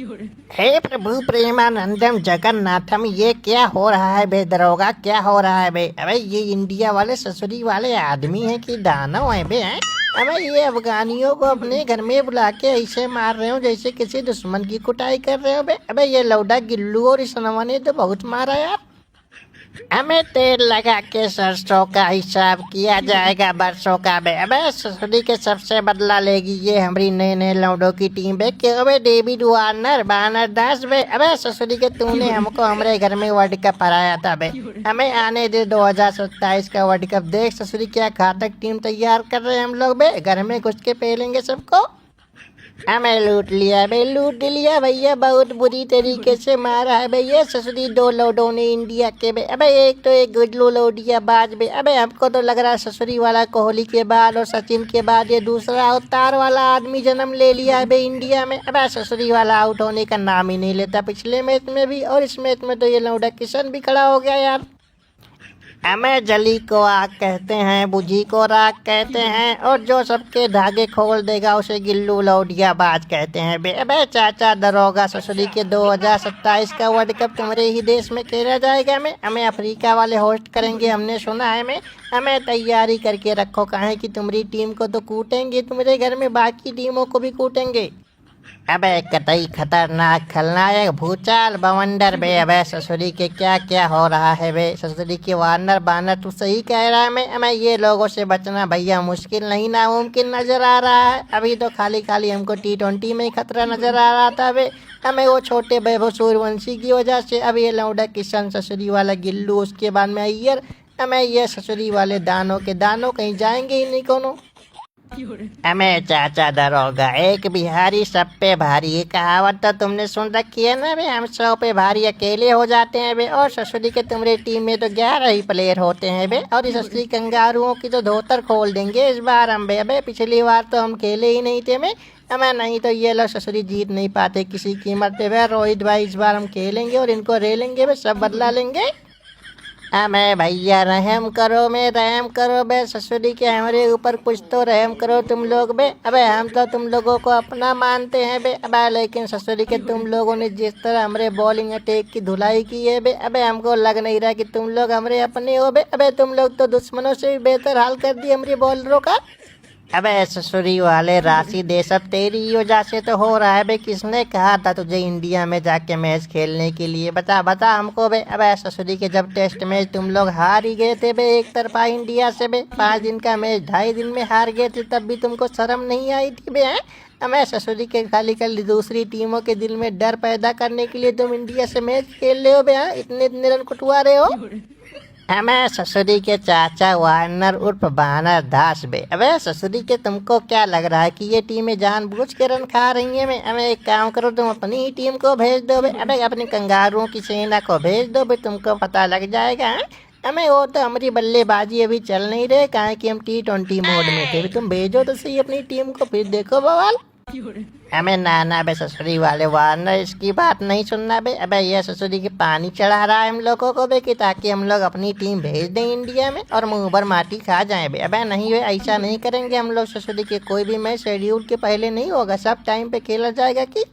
हे प्रभु प्रेमानंदम जगन्नाथम, ये क्या हो रहा है बे दरोगा? क्या हो रहा है बे? अबे ये इंडिया वाले ससुरी वाले आदमी हैं कि दानव हैं बे? हैं? अबे ये अफगानियों को अपने घर में बुला के ऐसे मार रहे हो जैसे किसी दुश्मन की कुटाई कर रहे हो बे। अबे ये लौडा गिल्लू और इस नवा ने तो बहुत मारा यार। हमें तेल लगा के सरसों का हिसाब किया जाएगा बरसों का बे। अबे ससुरी के सबसे बदला लेगी ये हमारी नए नए लौडों की टीम बे। क्यों बे डेविड वार्नर बानर दास बे? अबे ससुरी के तूने हमको हमारे घर में वर्ल्ड कप हराया था बे। हमें आने दे 2027 का वर्ल्ड कप। देख ससुरी क्या घातक टीम तैयार कर रहे हैं हम लोग बे। घर में घुस के पेलेंगे सबको। हमें लूट लिया बे, लूट लिया भैया। बहुत बुरी तरीके से मारा है भैया ससुरी दो लोडों ने इंडिया के बे। अबे एक तो एक गुडलू लोडिया बाज बे। अबे हमको तो लग रहा है ससुरी वाला कोहली के बाद और सचिन के बाद ये दूसरा अवतार वाला आदमी जन्म ले लिया है बे इंडिया में। अबे ससुरी वाला आउट होने का नाम ही नहीं लेता, पिछले मैच में भी और इस मैच में तो ये लौडा किशन भी खड़ा हो गया यार। हमें जली को आग कहते हैं, बुझी को राग कहते हैं और जो सबके धागे खोल देगा उसे गिल्लू लौडिया बाज कहते हैं बे। अबे चाचा दरोगा ससुरी के 2027 का वर्ल्ड कप तुम्हारे ही देश में खेला जाएगा। हमें अफ्रीका वाले होस्ट करेंगे हमने सुना है। हमें तैयारी करके रखो, कहें कि तुम्हारी टीम को तो कूटेंगे तुम्हारे घर में, बाकी टीमों को भी कूटेंगे। अबे कतई खतरनाक खलनायक भूचाल बवंडर बे। अबे ससुरी के क्या क्या हो रहा है बे? ससुरी के वार्नर बानर तू सही कह रहा है। हमें ये लोगों से बचना भैया मुश्किल नहीं नामुमकिन नजर आ रहा है। अभी तो खाली खाली हमको T20 में ही खतरा नजर आ रहा था बे। हमें वो छोटे वैभव सूर्यवंशी की वजह से। अब ये लौंडा किशन ससुरी वाला गिल्लू, उसके बाद में अय्यर। हमें ये ससुरी वाले दानों के दानों कहीं जाएंगे ही नहीं कोनो। हमें चाचा दरोगा एक बिहारी सब पे भारी, ये कहावत तो तुमने सुन रखी है ना बे। हम 100 पे भारी अकेले हो जाते हैं बे। और ससुरी के तुम्हारी टीम में तो 11 ही प्लेयर होते हैं बे। और इस असली कंगारुओं की तो धोतर खोल देंगे इस बार हम बे। अबे पिछली बार तो हम खेले ही नहीं थे बे। हमें नहीं तो ये लोग ससुरी जीत नहीं पाते किसी कीमत पे बे। रोहित भाई इस बार हम खेलेंगे और इनको रेलेंगे बे, सब बदला लेंगे। हमें भैया रहम करो रहम करो बे। ससुरी के हमारे ऊपर कुछ तो रहम करो तुम लोग बे। अबे हम तो तुम लोगों को अपना मानते हैं बे। अबे लेकिन ससुरी के तुम लोगों ने जिस तरह हमारे बॉलिंग अटैक की धुलाई की है बे, अबे हमको लग नहीं रहा कि तुम लोग हमारे अपने हो बे। अबे तुम लोग तो दुश्मनों से भी बेहतर हाल कर दिए हमारे बॉलरों का। अबे ससुरी वाले राशि दे सब तेरी वजह से तो हो रहा है बे। किसने कहा था तुझे इंडिया में जाके मैच खेलने के लिए? बता बता हमको बे। अबे ससुरी के जब टेस्ट मैच तुम लोग हार ही गए थे बे एक तरफा इंडिया से बे। 5 दिन का मैच 2.5 दिन में हार गए थे, तब भी तुमको शर्म नहीं आई थी बे? हैं? हमें ससुरी के खाली खाली दूसरी टीमों के दिल में डर पैदा करने के लिए तुम इंडिया से मैच खेल रहे हो बे। इतने इतने रन कुटवा रहे हो। हमें ससुरी के चाचा वार्नर उर्फ बानर दास बे। अबे ससुरी के तुमको क्या लग रहा है कि ये टीमें जानबूझ के रन खा रही हैं? हमें एक काम करो, तुम अपनी ही टीम को भेज दो बे। अबे अपनी कंगारुओं की सेना को भेज दो बे, तुमको पता लग जाएगा। हैं? हमें वो तो हमारी बल्लेबाजी अभी चल नहीं रहे, कहा कि हम T20 मोड में थे। तुम भेजो तो सही अपनी टीम को, फिर देखो बवाल। हमें नाना बे ससुरी वाले वार्नर इसकी बात नहीं सुनना बे। अबे ये ससुरी के पानी चढ़ा रहा है हम लोगों को बे कि ताकि हम लोग अपनी टीम भेज दें इंडिया में और मुंह भर माटी खा जाएं बे। अबे नहीं बे, ऐसा नहीं करेंगे हम लोग। ससुरी के कोई भी मैच शेड्यूल के पहले नहीं होगा, सब टाइम पे खेला जाएगा कि